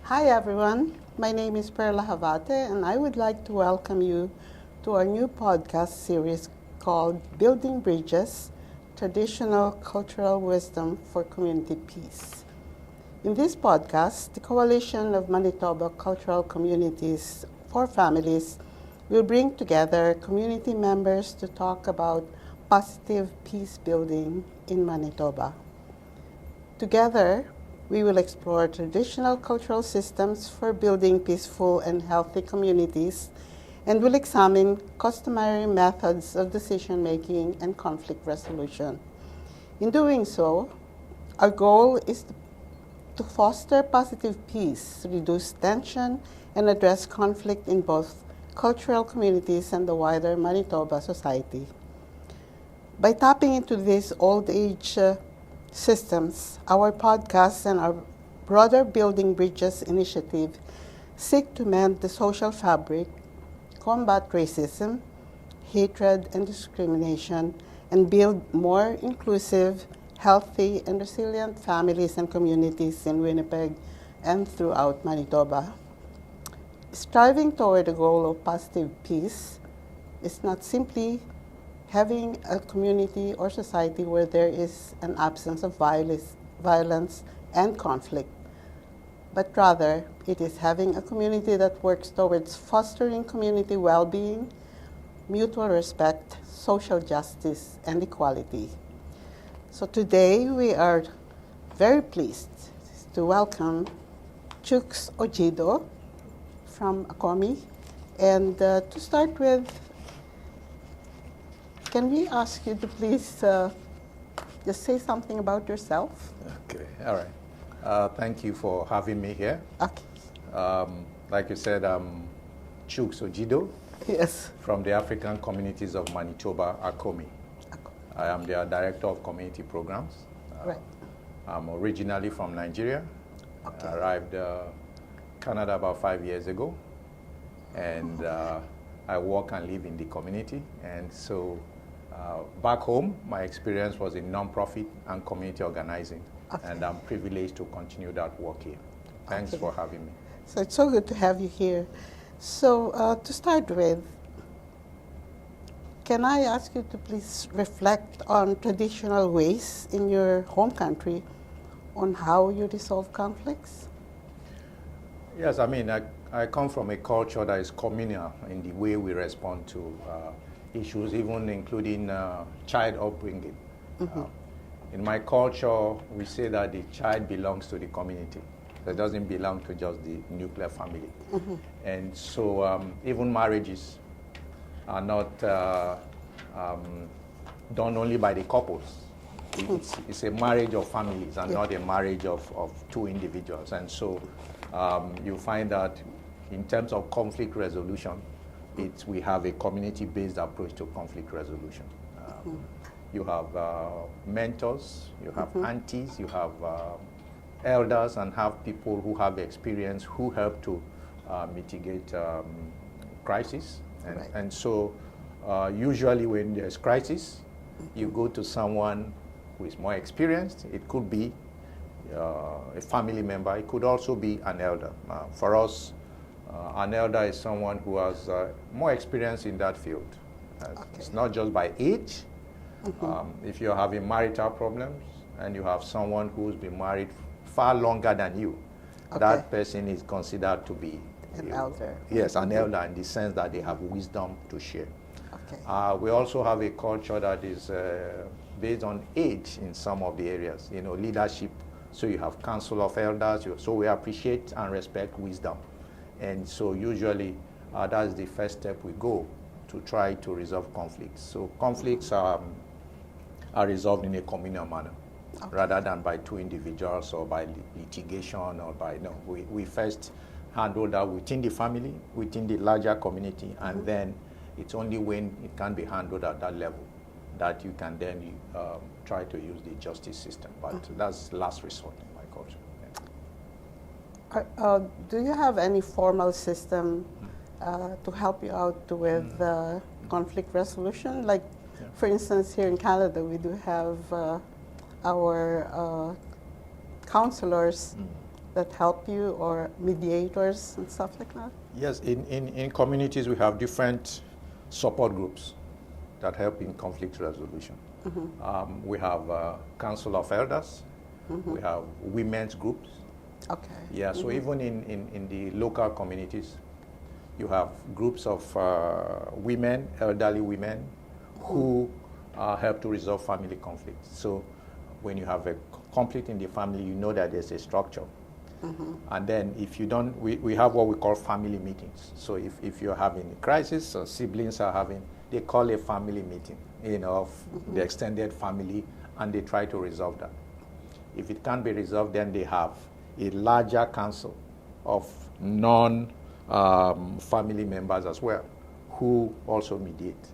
Hi everyone, my name is Perla Havate and I would like to welcome you to our new podcast series called Building Bridges, Traditional Cultural Wisdom for Community Peace. In this podcast, the Coalition of Manitoba Cultural Communities for Families will bring together community members to talk about positive peace building in Manitoba. Together, we will explore traditional cultural systems for building peaceful and healthy communities and will examine customary methods of decision-making and conflict resolution. In doing so, our goal is to foster positive peace, reduce tension, and address conflict in both cultural communities and the wider Manitoba society. By tapping into these old age systems, our podcast and our broader Building Bridges initiative seek to mend the social fabric, combat racism, hatred, and discrimination, and build more inclusive, healthy, and resilient families and communities in Winnipeg and throughout Manitoba. Striving toward the goal of positive peace is not simply having a community or society where there is an absence of violence and conflict, but rather it is having a community that works towards fostering community well-being, mutual respect, social justice, and equality. So today we are very pleased to welcome Chooks Ojidoh from Akomi. And to start with, can we ask you to please just say something about yourself? Okay, all right. Thank you for having me here. Okay. Like you said, I'm Chooks Ojidoh Yes. from the African Communities of Manitoba, Akomi. I am the Director of Community Programs. Right. I'm originally from Nigeria. Okay. I arrived Canada about 5 years ago, and I work and live in the community. And so back home, my experience was in nonprofit and community organizing, Okay. and I'm privileged to continue that work here. Thanks Okay. for having me. So it's so good to have you here. So to start with, can I ask you to please reflect on traditional ways in your home country on how you resolve conflicts? Yes, I mean, I come from a culture that is communal in the way we respond to issues, even including child upbringing. Mm-hmm. In my culture, we say that the child belongs to the community. It doesn't belong to just the nuclear family. Mm-hmm. And so even marriages are not done only by the couples. It's a marriage of families and not a marriage of two individuals. And so you find that in terms of conflict resolution, we have a community-based approach to conflict resolution. You have mentors, you have aunties, you have elders, and have people who have experience who help to mitigate crisis. Right. And so usually when there's crisis, you go to someone who is more experienced. It could be a family member. It could also be an elder. For us, an elder is someone who has more experience in that field. Okay. It's not just by age. If you're having marital problems and you have someone who's been married far longer than you, Okay. that person is considered to be An elder. Yes, an elder in the sense that they have wisdom to share. Okay. We also have a culture that is based on age in some of the areas, leadership. So you have council of elders. So we appreciate and respect wisdom. And so usually that's the first step we go to try to resolve conflicts. So conflicts are resolved in a communal manner, Okay. rather than by two individuals or by litigation or by, no, we first handle that within the family, within the larger community, and then it's only when it can be handled at that level that you can then try to use the justice system. But that's last resort in my culture. Yeah. Do you have any formal system to help you out with conflict resolution? Like, for instance, here in Canada, we do have our counselors that help you, or mediators and stuff like that? Yes, in communities we have different support groups that help in conflict resolution. We have Council of Elders, we have women's groups. Okay. Yeah, so even in the local communities, you have groups of women, elderly women, who help to resolve family conflicts. So when you have a conflict in the family, you know that there's a structure. And then if you don't, we have what we call family meetings. So if you're having a crisis or siblings are having, they call a family meeting, of the extended family, and they try to resolve that. If it can't be resolved, then they have a larger council of non-family members as well, who also mediate.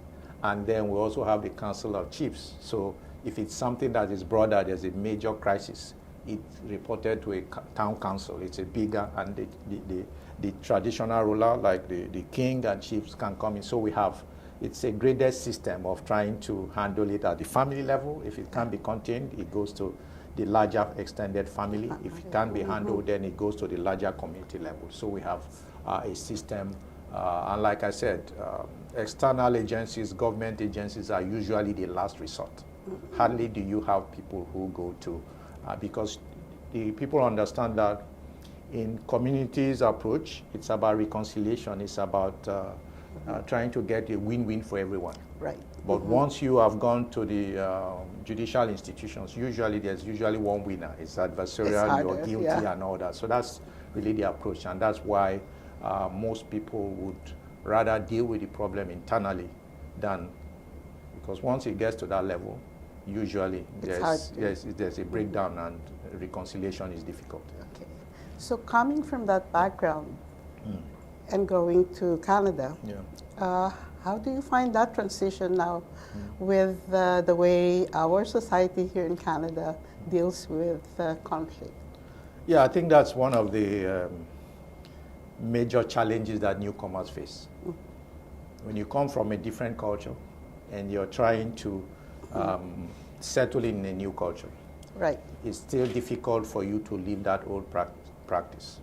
And then we also have the Council of Chiefs. So if it's something that is broader, there's a major crisis, it's reported to a town council. It's a bigger, and the traditional ruler, like the king and chiefs, can come in. So it's a graded system of trying to handle it at the family level. If it can't be contained, it goes to the larger extended family. If it can't be handled, then it goes to the larger community level. So we have a system, and like I said, external agencies, government agencies are usually the last resort. Hardly do you have people who go to, because the people understand that in communities approach, it's about reconciliation, it's about trying to get a win-win for everyone. Right. But once you have gone to the judicial institutions, there's usually one winner. It's adversarial, harder, you're guilty, and all that. So that's really the approach, and that's why most people would rather deal with the problem internally than, because once it gets to that level, usually there's a breakdown and reconciliation is difficult. Okay. So coming from that background and going to Canada, how do you find that transition now with the way our society here in Canada deals with conflict? Yeah, I think that's one of the major challenges that newcomers face. When you come from a different culture and you're trying to settle in a new culture, right, it's still difficult for you to leave that old practice.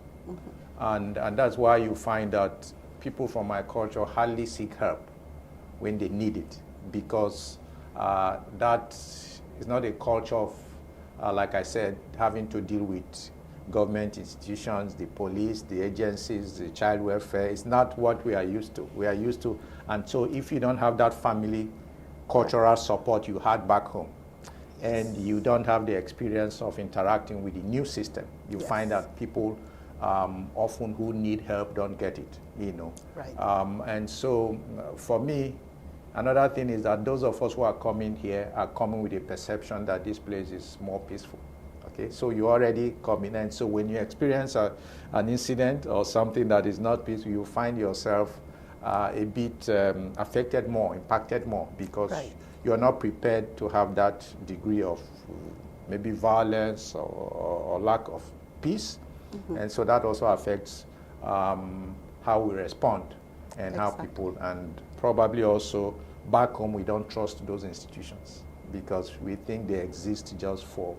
And that's why you find that people from my culture hardly seek help when they need it, because that is not a culture of, like I said, having to deal with government institutions, the police, the agencies, the child welfare. It's not what we are used to. And so if you don't have that family cultural support you had back home, and you don't have the experience of interacting with the new system, you find that people often who need help don't get it, Right. And so for me, another thing is that those of us who are coming here are coming with a perception that this place is more peaceful. Okay, so you already come in, and so when you experience an incident or something that is not peaceful, you find yourself a bit affected more, impacted more, because you're not prepared to have that degree of maybe violence or lack of peace. And so that also affects how we respond and how people, and probably also back home we don't trust those institutions because we think they exist just for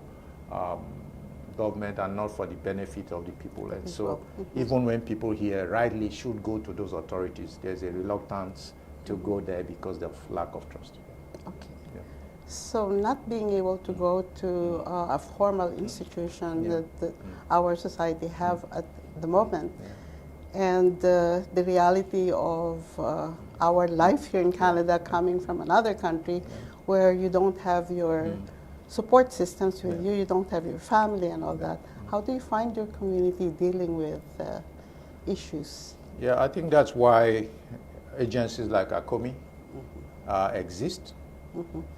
government and not for the benefit of the people. And so even when people here rightly should go to those authorities, there's a reluctance to go there because of lack of trust. Okay. So not being able to go to a formal institution that our society have at the moment, and the reality of our life here in Canada coming from another country where you don't have your support systems with you, you don't have your family and all that. How do you find your community dealing with issues? Yeah, I think that's why agencies like ACOMI exist,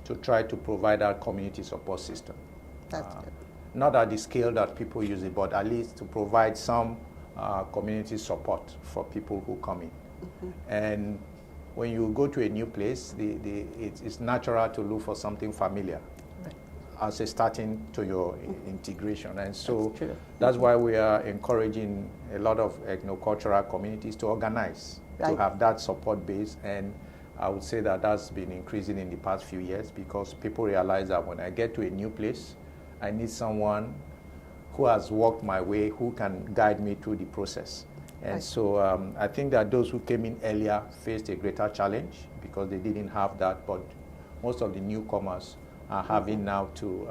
to try to provide our community support system. That's good. Not at the scale that people use it, but at least to provide some community support for people who come in. And when you go to a new place, it's natural to look for something familiar as a starting to your integration. And so that's why we are encouraging a lot of ethnocultural communities to organize, to have that support base. And I would say that that's been increasing in the past few years because people realize that when I get to a new place, I need someone who has walked my way, who can guide me through the process. And so I think that those who came in earlier faced a greater challenge because they didn't have that, but most of the newcomers are having now to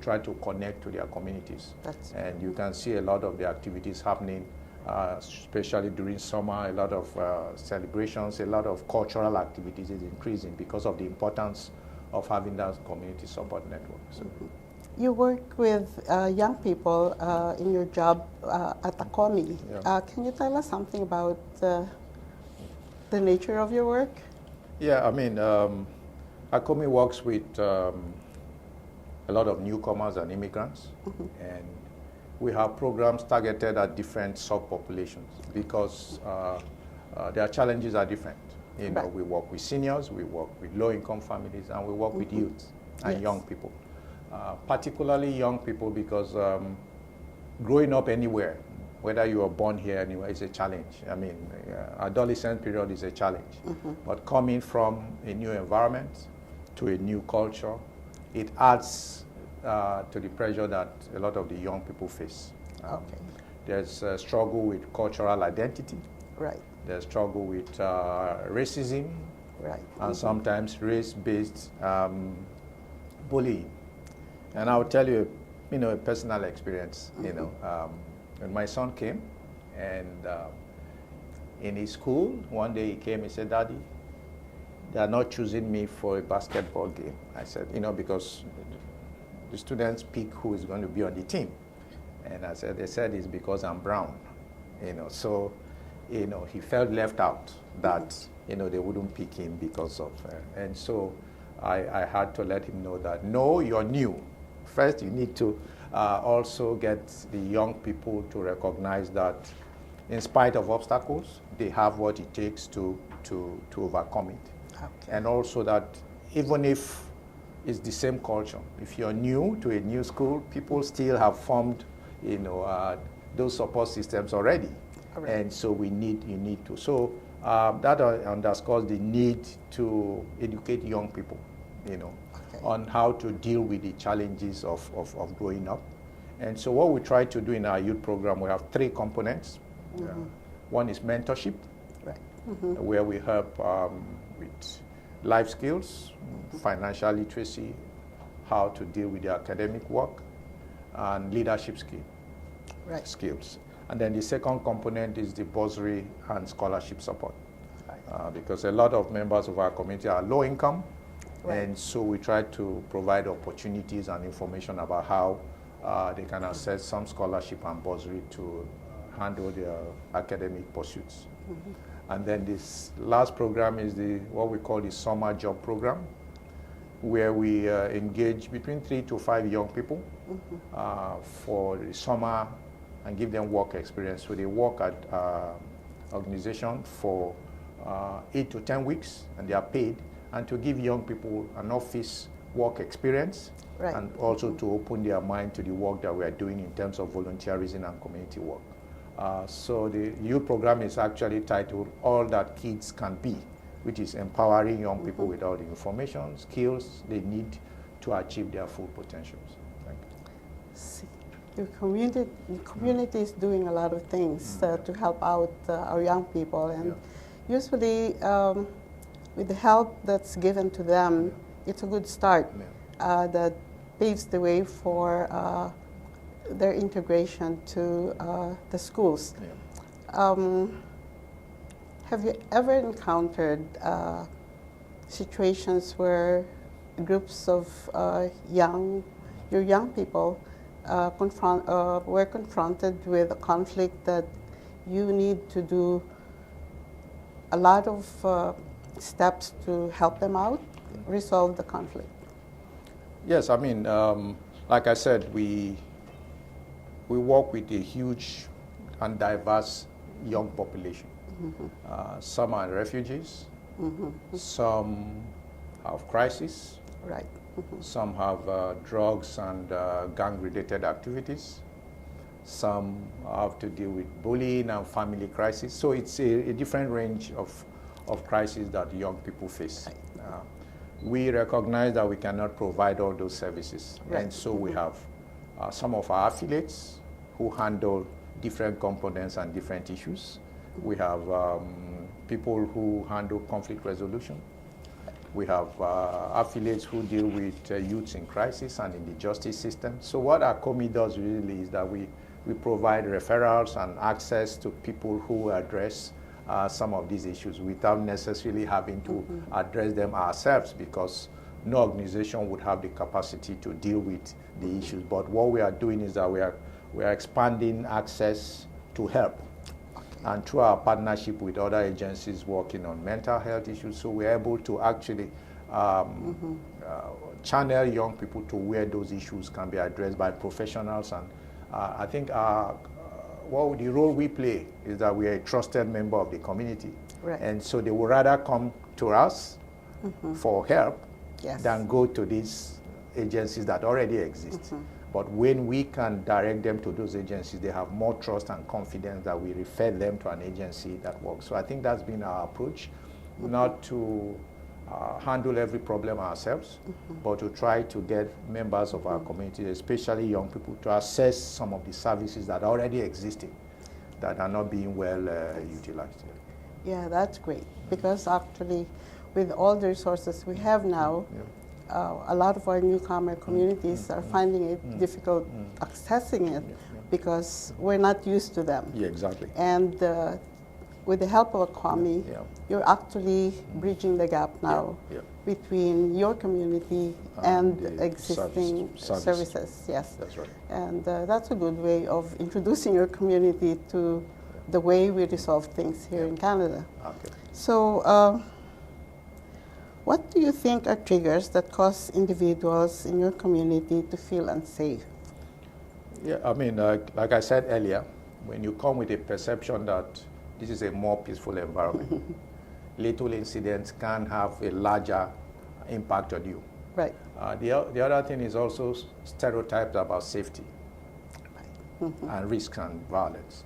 try to connect to their communities. And you can see a lot of the activities happening, especially during summer, a lot of celebrations, a lot of cultural activities is increasing because of the importance of having that community support network. So. You work with young people in your job at ACOMI. Yeah. Can you tell us something about the nature of your work? Yeah, I mean, ACOMI works with a lot of newcomers and immigrants, and we have programs targeted at different subpopulations because their challenges are different. You know, we work with seniors, we work with low-income families, and we work with youth and young people. Particularly young people because growing up anywhere, whether you are born here anywhere, is a challenge. I mean, adolescent period is a challenge. But coming from a new environment to a new culture, it adds to the pressure that a lot of the young people face. There's a struggle with cultural identity. There's struggle with racism. And sometimes race-based bullying. And I'll tell you, a personal experience. When my son came, and in his school, one day he came and said, "Daddy, they are not choosing me for a basketball game." I said, because the students pick who is going to be on the team. And I said, they said it's because I'm brown. So, he felt left out that, they wouldn't pick him because of, and so I had to let him know that, no, you're new. First, you need to also get the young people to recognize that in spite of obstacles, they have what it takes to overcome it. And also that even if it's the same culture, if you're new to a new school, people still have formed, those support systems already. And so you need to. So that underscores the need to educate young people, on how to deal with the challenges of growing up. And so what we try to do in our youth program, we have 3 components. One is mentorship, where we help with life skills, financial literacy, how to deal with the academic work, and leadership skills. And then the second component is the bursary and scholarship support. Because a lot of members of our community are low income, and so we try to provide opportunities and information about how they can access some scholarship and bursary to handle their academic pursuits. And then this last program is what we call the summer job program, where we engage between 3 to 5 young people for the summer and give them work experience. So they work at organization for 8 to 10 weeks, and they are paid, and to give young people an office work experience, and also to open their mind to the work that we are doing in terms of volunteerism and community work. So the youth program is actually titled All That Kids Can Be, which is empowering young people with all the information, skills they need to achieve their full potentials. Thank you. Your community is doing a lot of things to help out our young people, and usually with the help that's given to them, it's a good start that paves the way for their integration to the schools. Have you ever encountered situations where groups of your young people were confronted with a conflict that you need to do a lot of steps to help them out, resolve the conflict? Yes, I mean, like I said, we work with a huge and diverse young population. Some are refugees, some have crisis, some have drugs and gang-related activities, some have to deal with bullying and family crisis. So it's a different range of crises that young people face. We recognize that we cannot provide all those services, and so we have some of our affiliates who handle different components and different issues. We have people who handle conflict resolution. We have affiliates who deal with youths in crisis and in the justice system. So what our committee does really is that we provide referrals and access to people who address some of these issues without necessarily having to address them ourselves, because no organization would have the capacity to deal with the issues. But what we are doing is that we are expanding access to help. And through our partnership with other agencies working on mental health issues, so we're able to actually channel young people to where those issues can be addressed by professionals. And I think the role we play is that we are a trusted member of the community. Right. And so they would rather come to us for help than go to these agencies that already exist. But when we can direct them to those agencies, they have more trust and confidence that we refer them to an agency that works. So I think that's been our approach, not to handle every problem ourselves, but to try to get members of our community, especially young people, to access some of the services that are already existing, that are not being well utilized. Yeah, that's great, because actually with all the resources we have now, a lot of our newcomer communities are finding it difficult accessing it because we're not used to them. Yeah, exactly. And with the help of a COMI, you're actually bridging the gap now between your community and existing services. Yes, that's right. And that's a good way of introducing your community to the way we resolve things here in Canada. Okay. So, what do you think are triggers that cause individuals in your community to feel unsafe? Yeah, I mean, like I said earlier, when you come with a perception that this is a more peaceful environment, little incidents can have a larger impact on you. Right. The other thing is also stereotypes about safety and risk and violence.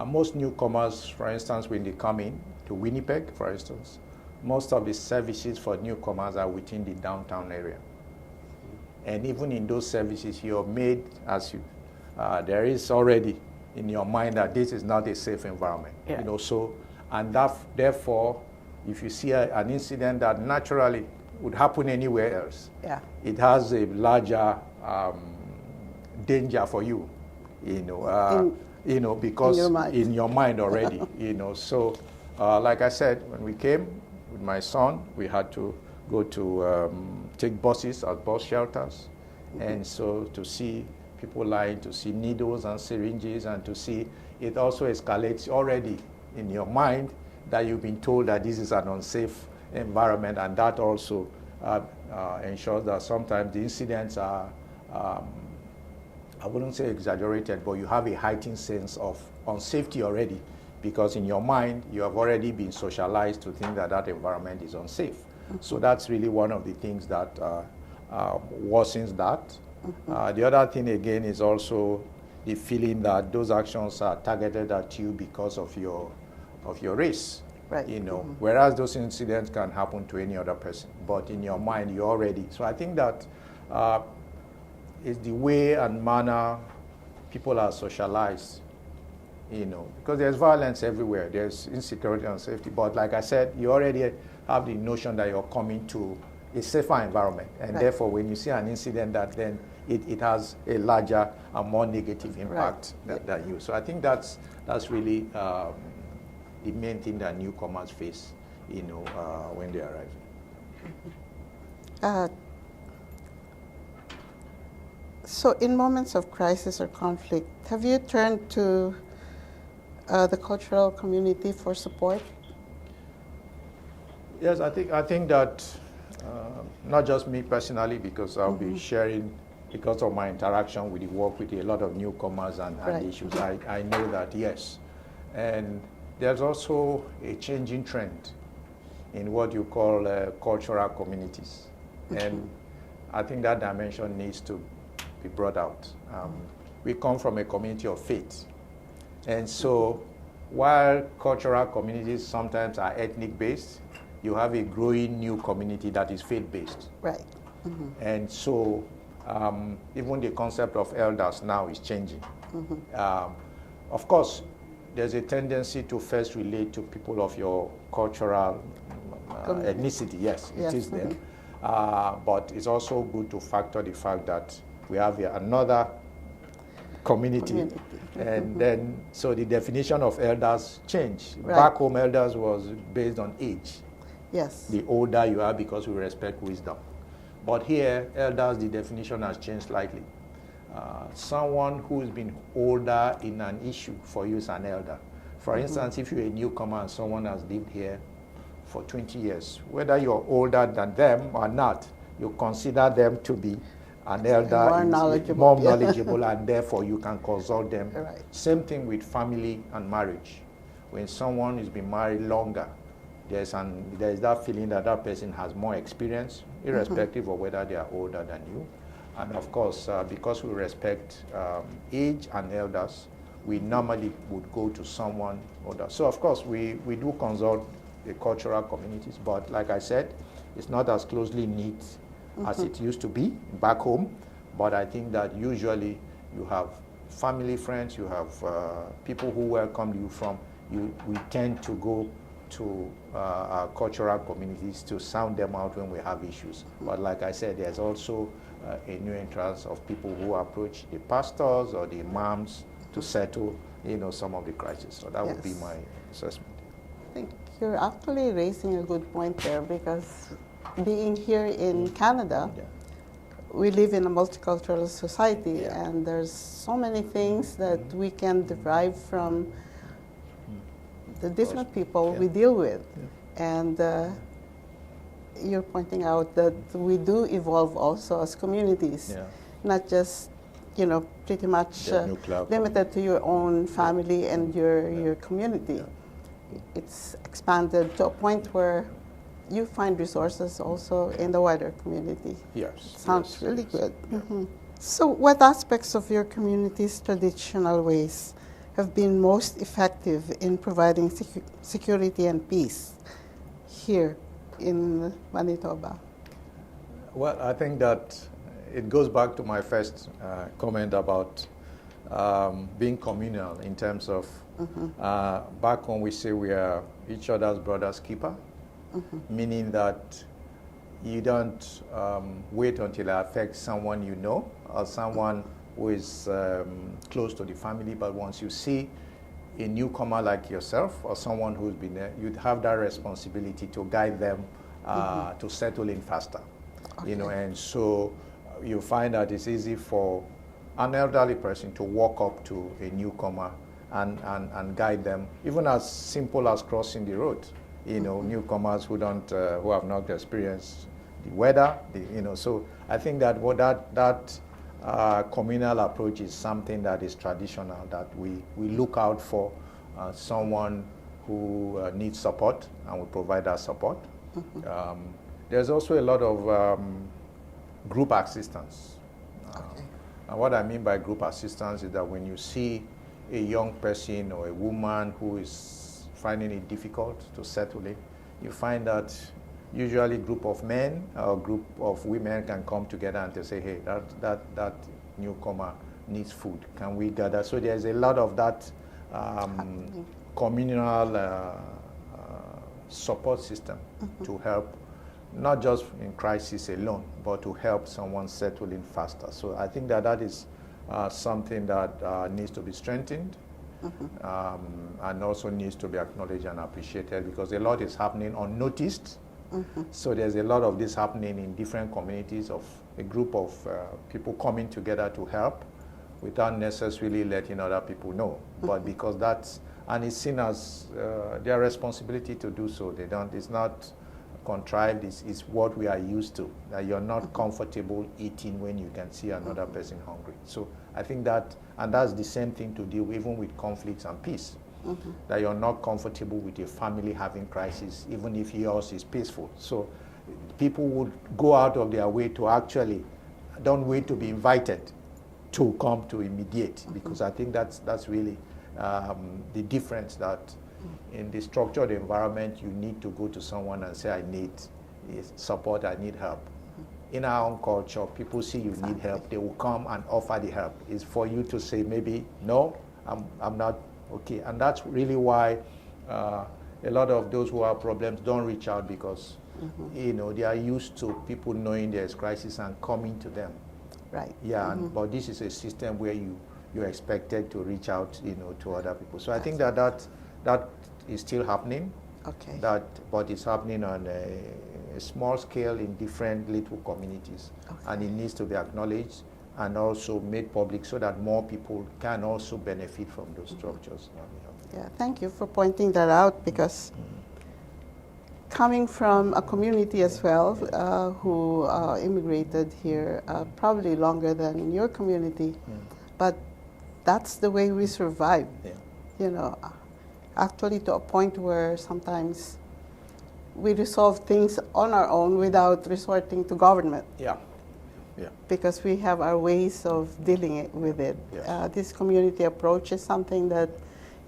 Most newcomers, for instance, when they come in to Winnipeg, for instance, most of the services for newcomers are within the downtown area. And even in those services, you're made as you, there is already in your mind that this is not a safe environment. Yeah. You know, so, and that, therefore, if you see an incident that naturally would happen anywhere else, it has a larger danger for you, because in your mind already, So, like I said, when we came with my son, we had to go to take buses at bus shelters, and so to see people lying, to see needles and syringes, and to see it also escalates already in your mind that you've been told that this is an unsafe environment, and that also ensures that sometimes the incidents are, I wouldn't say exaggerated, but you have a heightened sense of unsafety already, because in your mind you have already been socialized to think that that environment is unsafe. So that's really one of the things that worsens that. The other thing again is also the feeling that those actions are targeted at you because of your race. Right. Whereas those incidents can happen to any other person, but in your mind you're already. So I think that is the way and manner people are socialized. Because there's violence everywhere, there's insecurity and safety. But like I said, you already have the notion that you're coming to a safer environment, and therefore, when you see an incident, that then it has a larger and more negative impact than you. So I think that's really the main thing that newcomers face, when they arrive. So in moments of crisis or conflict, have you turned to the cultural community for support? Yes, I think that not just me personally, because I'll be sharing because of my interaction with the work with a lot of newcomers and issues. I know that, yes. And there's also a changing trend in what you call cultural communities. And I think that dimension needs to be brought out. We come from a community of faith. And so while cultural communities sometimes are ethnic-based, you have a growing new community that is faith-based. Right. And so even the concept of elders now is changing. Of course, there's a tendency to first relate to people of your cultural ethnicity. Yes, it is there. But it's also good to factor the fact that we have another community. And then, so the definition of elders changed. Right. Back home, elders was based on age. Yes. The older you are, because we respect wisdom. But here, elders, the definition has changed slightly. Someone who's been older in an issue for you is an elder. For instance, if you're a newcomer and someone has lived here for 20 years, whether you're older than them or not, you consider them to be an elder, more knowledgeable, and therefore you can consult them. Right. Same thing with family and marriage. When someone has been married longer, there's that feeling that that person has more experience, irrespective of whether they are older than you. And of course, because we respect age and elders, we normally would go to someone older. So of course, we do consult the cultural communities, but like I said, it's not as closely knit as it used to be back home. But I think that usually you have family, friends, you have people who welcome you from, we tend to go to our cultural communities to sound them out when we have issues. But like I said, there's also a new entrance of people who approach the pastors or the imams to settle, some of the crises. So that would be my assessment. I think you're actually raising a good point there, because being here in Canada, we live in a multicultural society, and there's so many things that we can derive from the different people we deal with. And you're pointing out that we do evolve also as communities, not just, pretty much limited to your own family and your community. It's expanded to a point where you find resources also in the wider community. Yes. Sounds really good. So what aspects of your community's traditional ways have been most effective in providing security and peace here in Manitoba? Well, I think that it goes back to my first comment about being communal in terms of back home we say we are each other's brother's keeper, meaning that you don't wait until it affects someone you know or someone who is close to the family, but once you see a newcomer like yourself or someone who's been there, you'd have that responsibility to guide them to settle in faster. And so you find that it's easy for an elderly person to walk up to a newcomer and guide them, even as simple as crossing the road. Newcomers who have not experienced the weather, so I think that that communal approach is something that is traditional, that we look out for someone who needs support, and we provide that support. There's also a lot of group assistance. And what I mean by group assistance is that when you see a young person or a woman who is finding it difficult to settle in, you find that usually a group of men or a group of women can come together and to say, hey, that newcomer needs food. Can we gather? So there's a lot of that communal support system to help, not just in crisis alone, but to help someone settle in faster. So I think that is something that needs to be strengthened and also needs to be acknowledged and appreciated, because a lot is happening unnoticed. So there's a lot of this happening in different communities of a group of people coming together to help without necessarily letting other people know. But because and it's seen as their responsibility to do so. It's not contrived, it's what we are used to, that you're not comfortable eating when you can see another person hungry. So I think and that's the same thing to deal even with conflicts and peace. That you're not comfortable with your family having crisis, even if yours is peaceful. So people would go out of their way to actually, don't wait to be invited to come to mediate, because I think that's really the difference, that in the structured environment, you need to go to someone and say, I need support, I need help. in our own culture, people see you Exactly. need help, they will come and offer the help. It's for you to say maybe, no, I'm not okay. And that's really why a lot of those who have problems don't reach out because, they are used to people knowing there's crisis and coming to them. Right. Yeah, but this is a system where you're expected to reach out, to other people. So I think that is still happening. Okay. But it's happening on a small scale in different little communities, and it needs to be acknowledged and also made public so that more people can also benefit from those structures. Yeah, thank you for pointing that out, because coming from a community as well who immigrated here probably longer than your community, but that's the way we survive. Yeah. Actually to a point where sometimes we resolve things on our own without resorting to government. Yeah. Yeah. Because we have our ways of dealing with it. Yes. This community approach is something that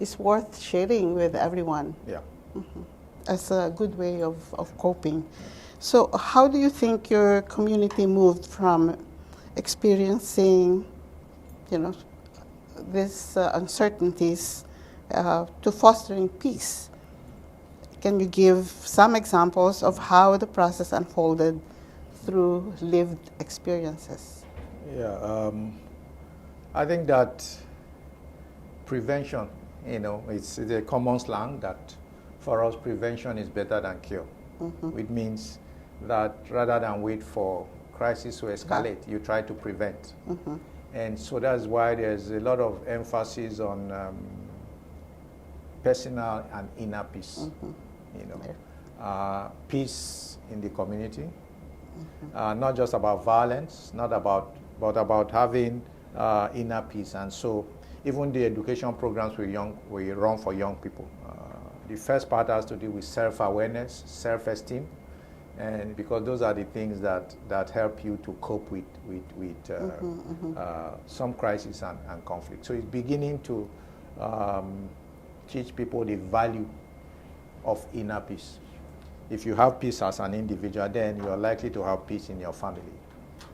is worth sharing with everyone. Yeah. As a good way of coping. So how do you think your community moved from experiencing, these uncertainties to fostering peace? Can you give some examples of how the process unfolded through lived experiences? Yeah, I think that prevention, it's a common slang that for us prevention is better than cure. Which means that rather than wait for crisis to escalate, you try to prevent. And so that's why there's a lot of emphasis on personal and inner peace. Peace in the community, not just about violence, but about having inner peace. And so even the education programs we run for young people, the first part has to do with self-awareness, self-esteem, and because those are the things that help you to cope with some crisis and conflict. So it's beginning to teach people the value of inner peace. If you have peace as an individual, then you are likely to have peace in your family.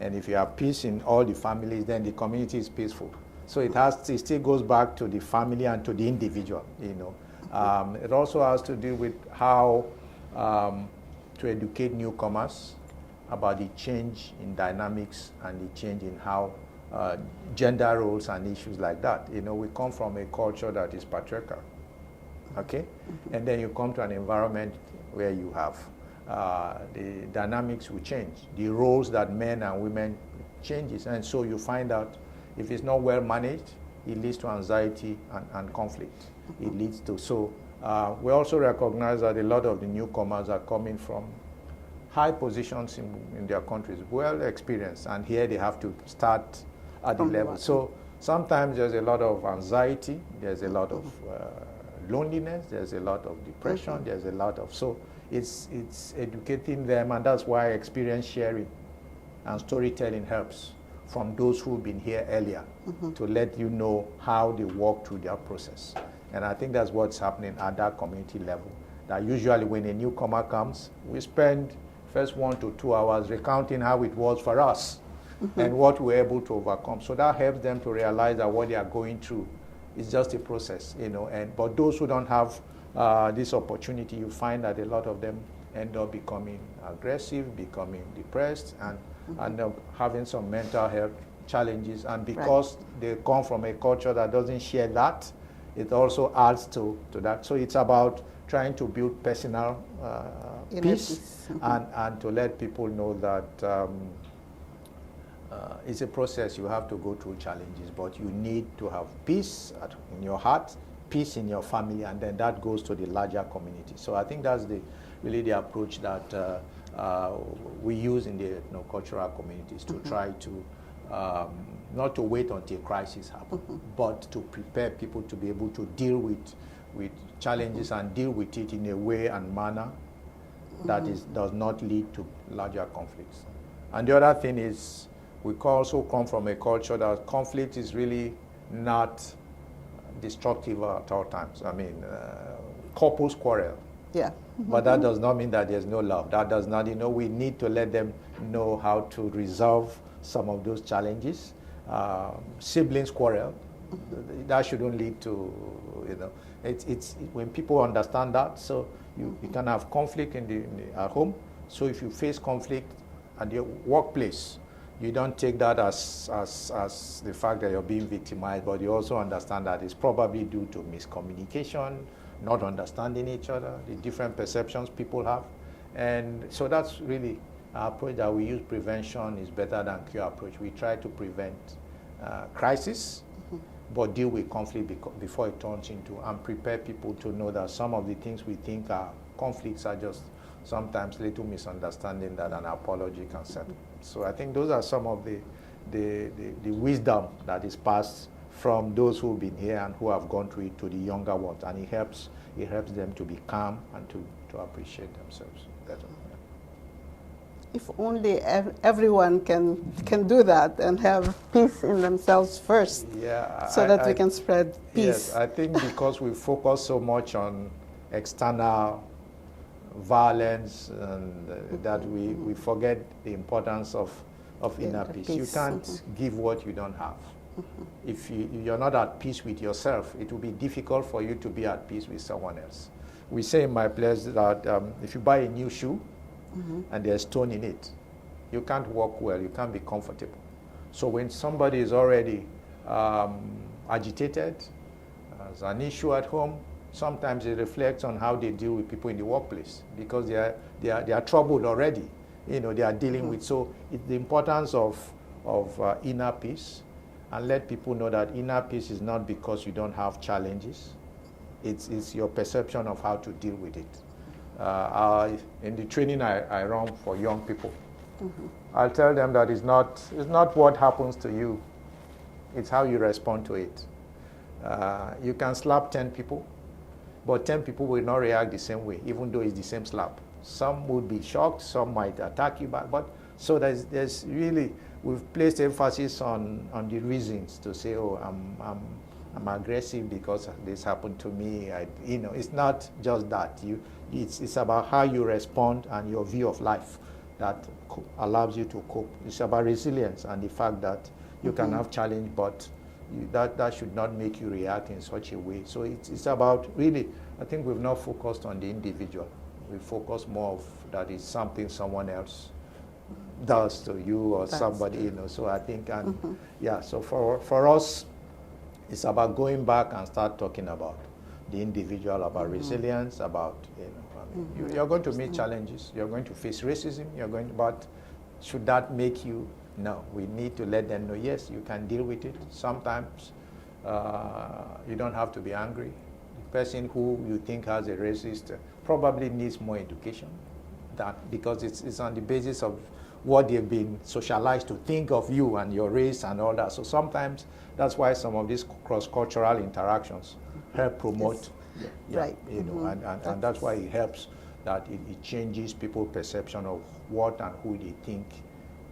And if you have peace in all the families, then the community is peaceful. So it still goes back to the family and to the individual, It also has to do with how to educate newcomers about the change in dynamics and the change in how gender roles and issues like that. We come from a culture that is patriarchal, okay? And then you come to an environment where you have the dynamics will change. The roles that men and women changes. And so you find out if it's not well managed, it leads to anxiety and conflict. It leads to, so we also recognize that a lot of the newcomers are coming from high positions in their countries, well experienced, and here they have to start at the level. So sometimes there's a lot of anxiety, there's a lot of loneliness, there's a lot of depression, there's a lot of, so it's educating them, and that's why experience sharing and storytelling helps from those who've been here earlier to let you know how they walk through their process. And I think that's what's happening at that community level. That usually when a newcomer comes, we spend first 1 to 2 hours recounting how it was for us and what we're able to overcome. So that helps them to realize that what they are going through is just a process, but those who don't have this opportunity, you find that a lot of them end up becoming aggressive, becoming depressed, and end up having some mental health challenges. And because they come from a culture that doesn't share that, it also adds to that. So it's about trying to build personal peace and to let people know that it's a process. You have to go through challenges, but you need to have peace in your heart, peace in your family, and then that goes to the larger community. So I think that's really the approach that we use in the cultural communities to try to not to wait until crisis happens, but to prepare people to be able to deal with challenges and deal with it in a way and manner that does not lead to larger conflicts. And the other thing is, we also come from a culture that conflict is really not destructive at all times. I mean, couples quarrel, Yeah. But that does not mean that there's no love. That does not, we need to let them know how to resolve some of those challenges. Siblings quarrel, that shouldn't lead to, it's when people understand that, so you can have conflict at home. So if you face conflict at your workplace, you don't take that as the fact that you're being victimized, but you also understand that it's probably due to miscommunication, not understanding each other, the different perceptions people have. And so that's really our approach, that we use prevention is better than cure approach. We try to prevent crisis, but deal with conflict before it turns into, and prepare people to know that some of the things we think are conflicts are just sometimes little misunderstanding that an apology can settle. So I think those are some of the wisdom that is passed from those who've been here and who have gone through it to the younger ones, and it helps them to be calm and to appreciate themselves better. If only everyone can do that and have peace in themselves first, so that we can spread peace. Yes, I think because we focus so much on external violence, and that we forget the importance of inner peace. You can't give what you don't have. If you're not at peace with yourself, it will be difficult for you to be at peace with someone else. We say in my place that if you buy a new shoe and there's stone in it, you can't walk well, you can't be comfortable. So when somebody is already agitated, has an issue at home, sometimes it reflects on how they deal with people in the workplace, because they are troubled already. They are dealing with. So it's the importance of inner peace, and let people know that inner peace is not because you don't have challenges. It's your perception of how to deal with it. In the training I run for young people, I'll tell them that it's not what happens to you, it's how you respond to it. You can slap 10 people, but 10 people will not react the same way, even though it's the same slap. Some would be shocked, some might attack you back, but so there's really, we've placed emphasis on the reasons to say, oh, I'm aggressive because this happened to me. It's not just that. It's about how you respond and your view of life that allows you to cope. It's about resilience and the fact that you can have challenge, but that should not make you react in such a way. So it's about really, I think we've not focused on the individual. We focus more of that is something someone else does to you or somebody, So I think, so for us, it's about going back and start talking about the individual, about resilience, about, you're going to meet challenges, you're going to face racism, but should that make you? No, we need to let them know, yes, you can deal with it. Sometimes you don't have to be angry. The person who you think has a racist probably needs more education, because it's on the basis of what they've been socialized to think of you and your race and all that. So sometimes that's why some of these cross-cultural interactions help promote, and that's why it helps that it changes people's perception of what and who they think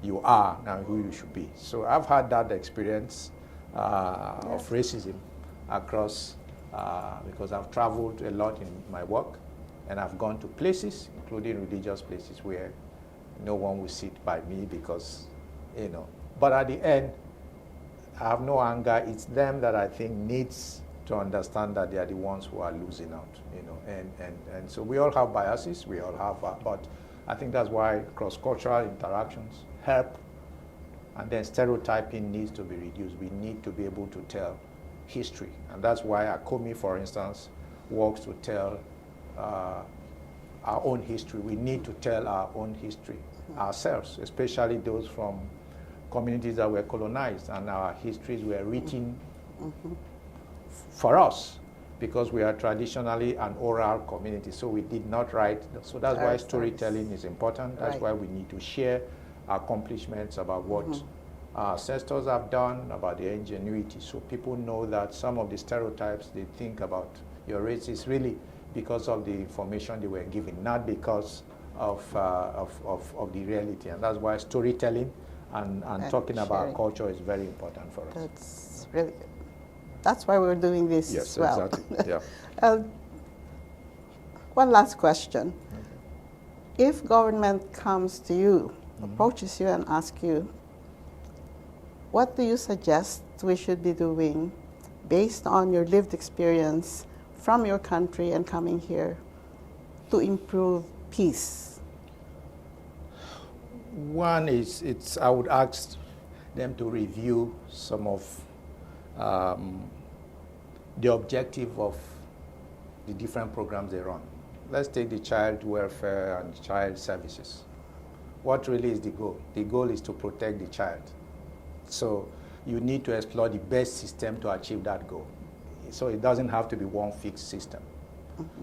you are and who you should be. So I've had that experience of racism across, because I've traveled a lot in my work, and I've gone to places, including religious places, where no one will sit by me because, But at the end, I have no anger. It's them that I think needs to understand that they are the ones who are losing out, And so we all have biases, we all have, but I think that's why cross-cultural interactions help, and then stereotyping needs to be reduced. We need to be able to tell history, and that's why ACOMI, for instance, works to tell our own history. We need to tell our own history ourselves, especially those from communities that were colonized, and our histories were written for us, because we are traditionally an oral community, so we did not write. So that's why storytelling is important. That's why we need to share our accomplishments about what our ancestors have done, about their ingenuity, so people know that some of the stereotypes they think about your race is really because of the information they were given, not because of the reality. And that's why storytelling and talking about culture is very important for us. That's really good. That's why we're doing this as well. Yes, exactly. Yeah. One last question. If government comes to you, approaches you and asks you, what do you suggest we should be doing based on your lived experience from your country and coming here to improve peace? One is I would ask them to review some of the objective of the different programs they run. Let's take the child welfare and child services. What really is the goal? The goal is to protect the child. So you need to explore the best system to achieve that goal. So it doesn't have to be one fixed system.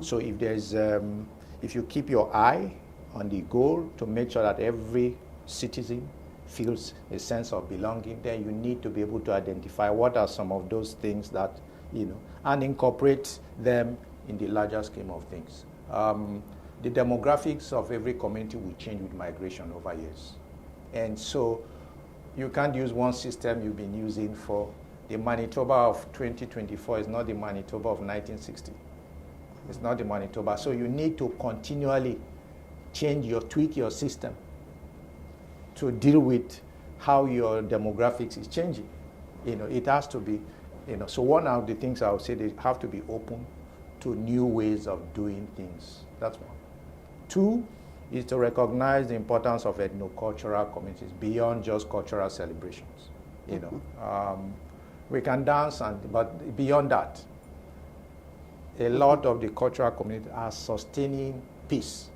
So if there's, if you keep your eye on the goal to make sure that every citizen feels a sense of belonging, then you need to be able to identify what are some of those things that, and incorporate them in the larger scheme of things. The demographics of every community will change with migration over years. And so you can't use one system you've been using for. The Manitoba of 2024 is not the Manitoba of 1960. It's not the Manitoba. So you need to continually tweak your system to deal with how your demographics is changing. It has to be, so one of the things I would say, they have to be open to new ways of doing things. That's one. Two is to recognize the importance of ethno-cultural communities beyond just cultural celebrations. We can dance, but beyond that, a lot of the cultural communities are sustaining peace.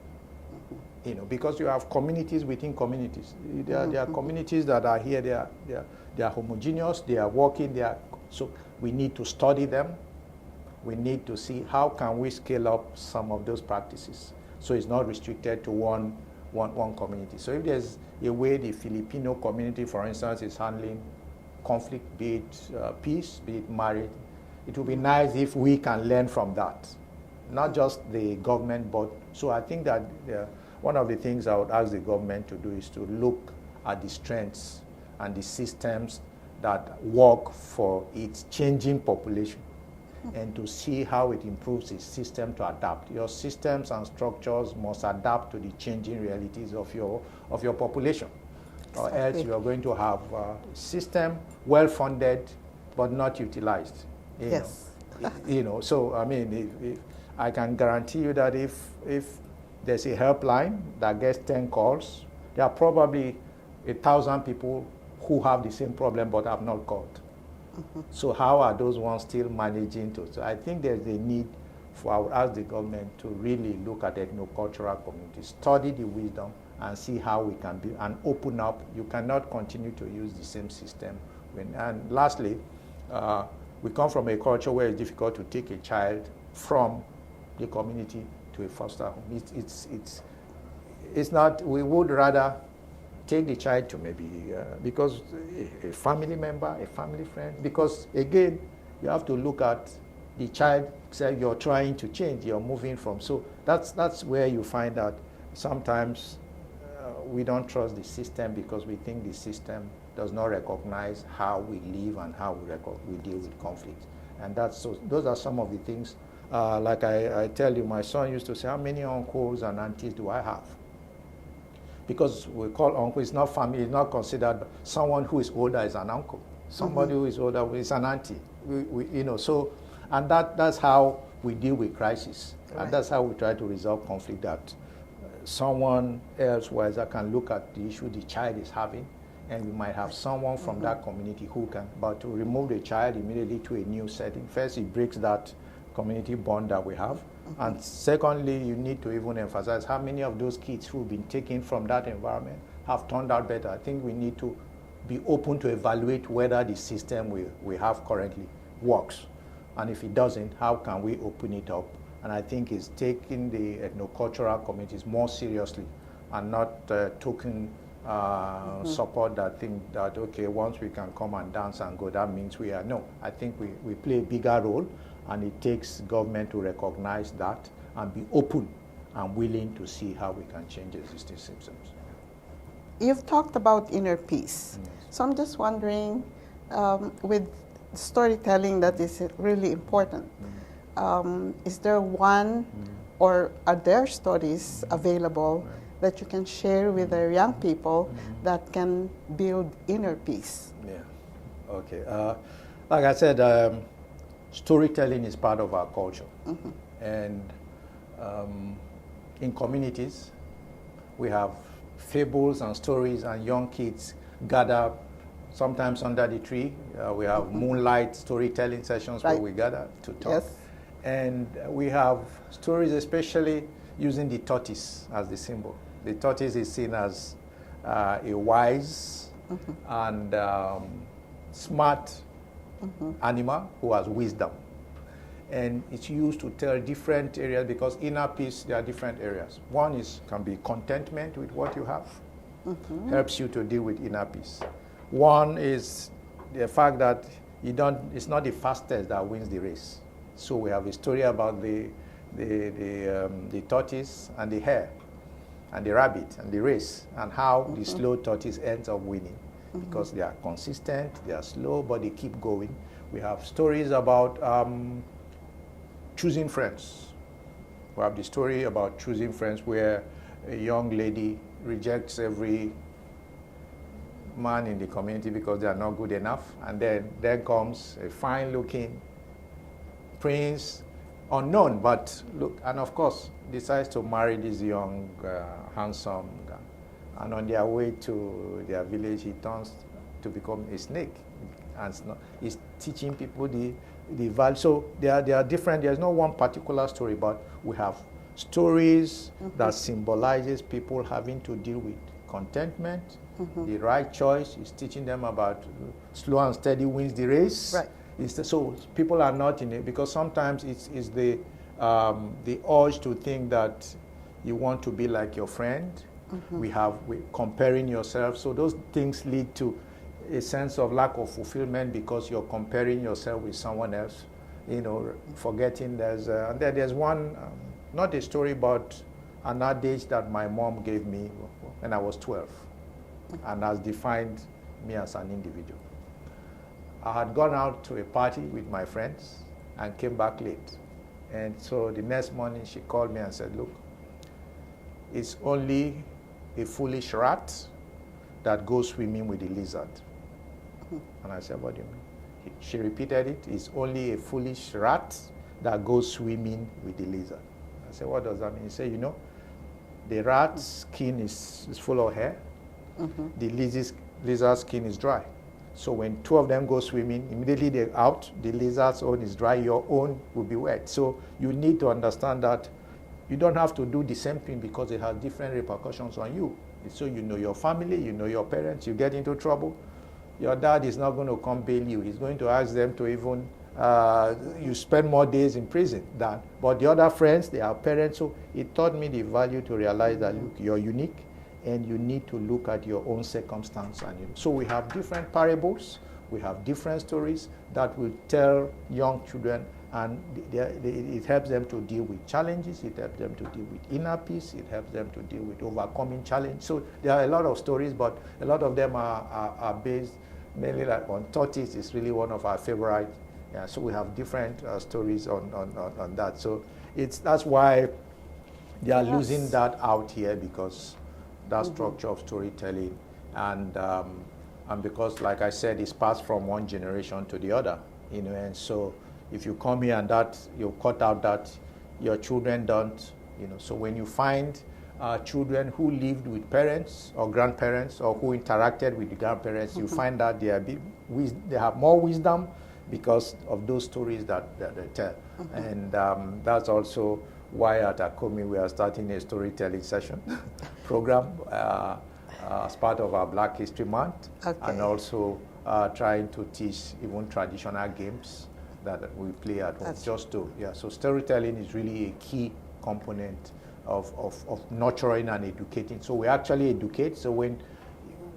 Because you have communities within communities. There are communities that are here. They are homogeneous. They are working. So we need to study them. We need to see how can we scale up some of those practices, so it's not restricted to one community. So if there's a way the Filipino community, for instance, is handling conflict, be it peace, be it marriage, it would be nice if we can learn from that, not just the government, but so I think that one of the things I would ask the government to do is to look at the strengths and the systems that work for its changing population, and to see how it improves its system to adapt. Your systems and structures must adapt to the changing realities of your population. Or else you are going to have a system well-funded but not utilized. Yes. So I mean, if I can guarantee you that if there's a helpline that gets 10 calls, there are probably 1,000 people who have the same problem but have not called. So how are those ones still managing to? So I think there's a need for, I would ask the government to really look at ethno-cultural communities, study the wisdom, and see how we can be, and open up. You cannot continue to use the same system. And lastly, we come from a culture where it's difficult to take a child from the community to a foster home. It's not, we would rather take the child to maybe, because a family member, a family friend, because again, you have to look at the child, say you're trying to change, you're moving from, so that's where you find that sometimes we don't trust the system because we think the system does not recognize how we live and how we deal with conflict. And those are some of the things, like I tell you, my son used to say, how many uncles and aunties do I have? Because we call uncle, it's not family, it's not considered, someone who is older is an uncle. Somebody who is older is an auntie. And that's how we deal with crisis. Right. And that's how we try to resolve conflict, that someone else wiser can look at the issue the child is having, and we might have someone from that community who can, but to remove the child immediately to a new setting, first it breaks that community bond that we have. And secondly, you need to even emphasize how many of those kids who've been taken from that environment have turned out better. I think we need to be open to evaluate whether the system we have currently works. And if it doesn't, how can we open it up? And I think it's taking the ethno-cultural communities more seriously and not token support that think that, okay, once we can come and dance and go, that means we are. No, I think we play a bigger role. And it takes government to recognize that and be open and willing to see how we can change existing systems. You've talked about inner peace. Yes. So I'm just wondering, with storytelling that is really important, is there one or are there stories available that you can share with our young people that can build inner peace? Yeah. Okay. Like I said, storytelling is part of our culture. And in communities, we have fables and stories, and young kids gather sometimes under the tree. We have moonlight storytelling sessions where we gather to talk. Yes. And we have stories, especially using the tortoise as the symbol. The tortoise is seen as a wise and smart animal who has wisdom. And it's used to tell different areas, because inner peace, there are different areas. One can be contentment with what you have, helps you to deal with inner peace. One is the fact that it's not the fastest that wins the race. So we have a story about the tortoise and the hare and the rabbit and the race, and how the slow tortoise ends up winning, because they are consistent, they are slow, but they keep going. We have stories about choosing friends. We have the story about choosing friends, where a young lady rejects every man in the community because they are not good enough, and then comes a fine-looking prince, unknown, but look, and of course decides to marry this young, handsome guy. And on their way to their village, he turns to become a snake, and he's teaching people the value. So they are different. There's no one particular story, but we have stories that symbolizes people having to deal with contentment. The right choice is teaching them about slow and steady wins the race. Right. So people are not in it, because sometimes it's the urge to think that you want to be like your friend. We comparing yourself. So those things lead to a sense of lack of fulfillment, because you're comparing yourself with someone else, forgetting there's one, not a story, but an adage that my mom gave me when I was 12, and has defined me as an individual. I had gone out to a party with my friends and came back late. And so the next morning she called me and said, look, it's only a foolish rat that goes swimming with the lizard. And I said, what do you mean? She repeated it, it's only a foolish rat that goes swimming with the lizard. I said, what does that mean? He said, the rat's skin is full of hair, the lizard's skin is dry. So when two of them go swimming, immediately they're out, the lizard's own is dry, your own will be wet. So you need to understand that you don't have to do the same thing, because it has different repercussions on you. So you know your family, you know your parents, you get into trouble, your dad is not going to come bail you. He's going to ask them to even, you spend more days in prison than, but the other friends, they are parents. So it taught me the value to realize that look, you're unique, and you need to look at your own circumstance. So we have different parables, we have different stories that will tell young children, and it helps them to deal with challenges, it helps them to deal with inner peace, it helps them to deal with overcoming challenge. So there are a lot of stories, but a lot of them are based mainly like on tortoise. Is really one of our favorite. Yeah, so we have different stories on that. So that's why they are losing that out here, because that structure of storytelling, and because, like I said, it's passed from one generation to the other, and so if you come here and you cut out that, your children don't, so when you find children who lived with parents or grandparents, or who interacted with the grandparents, you find that they have more wisdom because of those stories that they tell. And that's also why at Akomi we are starting a storytelling session program as part of our Black History Month, and also trying to teach even traditional games that we play at home. So storytelling is really a key component of nurturing and educating. So we actually educate. So when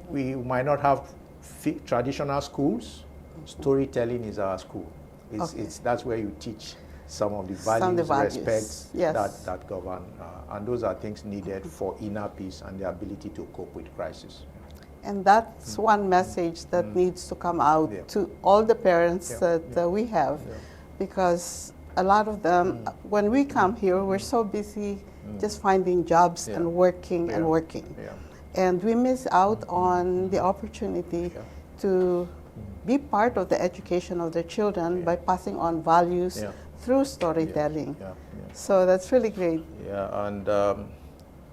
we might not have traditional schools, storytelling is our school. That's where you teach some of the values, respect that govern, and those are things needed for inner peace and the ability to cope with crisis. And that's one message that needs to come out to all the parents that we have, because a lot of them, when we come here, we're so busy just finding jobs and working and working. Yeah. And we miss out on the opportunity to be part of the education of their children by passing on values through storytelling. So that's really great. Yeah, and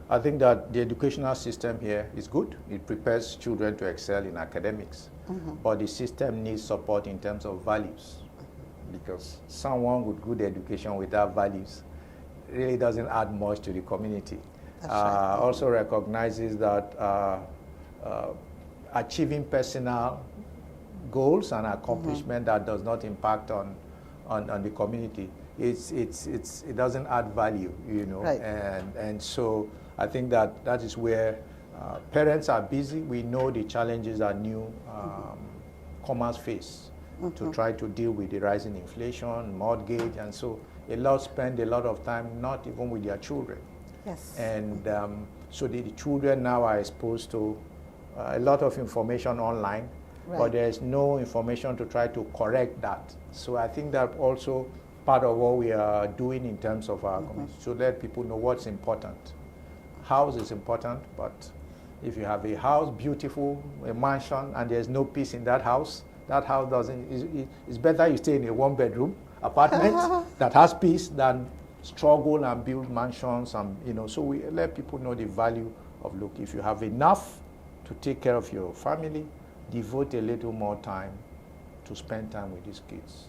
I think that the educational system here is good. It prepares children to excel in academics, but the system needs support in terms of values, because someone with good education without values really doesn't add much to the community. That's right. Also recognizes that achieving personal goals and accomplishment that does not impact on the community, it doesn't add value, you know. Right. And so I think that is where parents are busy. We know the challenges that new commerce face to try to deal with the rising inflation, mortgage, and so spend a lot of time not even with their children. Yes. And so the children now are exposed to a lot of information online, but there's no information to try to correct that. So I think that also part of what we are doing in terms of our community, to let people know what's important. House is important, but if you have a house, beautiful, a mansion, and there's no peace in that house doesn't, it's better you stay in a one-bedroom apartment that has peace than struggle and build mansions, and you know. So we let people know the value of, look, if you have enough to take care of your family, devote a little more time to spend time with these kids.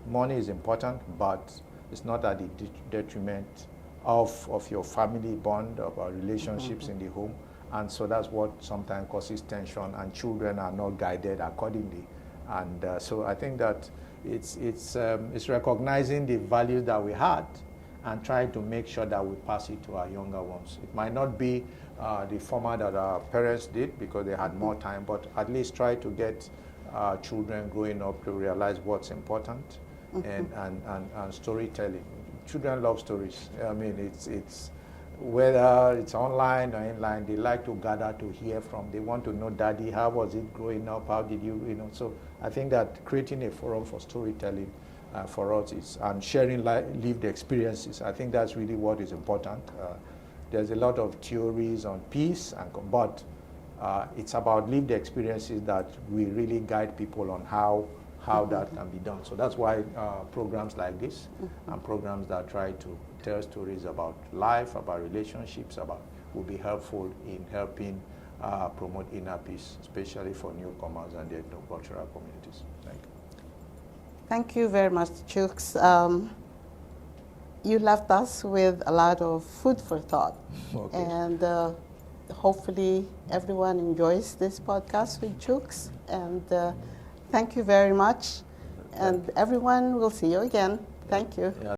Money is important, but it's not at the detriment of your family bond, of our relationships in the home. And so that's what sometimes causes tension, and children are not guided accordingly. And so I think that it's recognizing the values that we had and trying to make sure that we pass it to our younger ones. It might not be the format that our parents did because they had more time, but at least try to get children growing up to realize what's important and storytelling. Children love stories. I mean, it's whether it's online or inline, they like to gather to hear from. They want to know, Daddy, how was it growing up? How did you know? So I think that creating a forum for storytelling for us is, and sharing lived experiences. I think that's really what is important. There's a lot of theories on peace, but it's about lived experiences that we really guide people on how that can be done. So that's why programs like this and programs that try to tell stories about life, about relationships, will be helpful in helping promote inner peace, especially for newcomers and the ethnocultural communities. Thank you. Thank you very much, Chooks. You left us with a lot of food for thought. Okay. And hopefully everyone enjoys this podcast with Chooks. And thank you very much. And everyone, we'll see you again. Thank you. Yeah.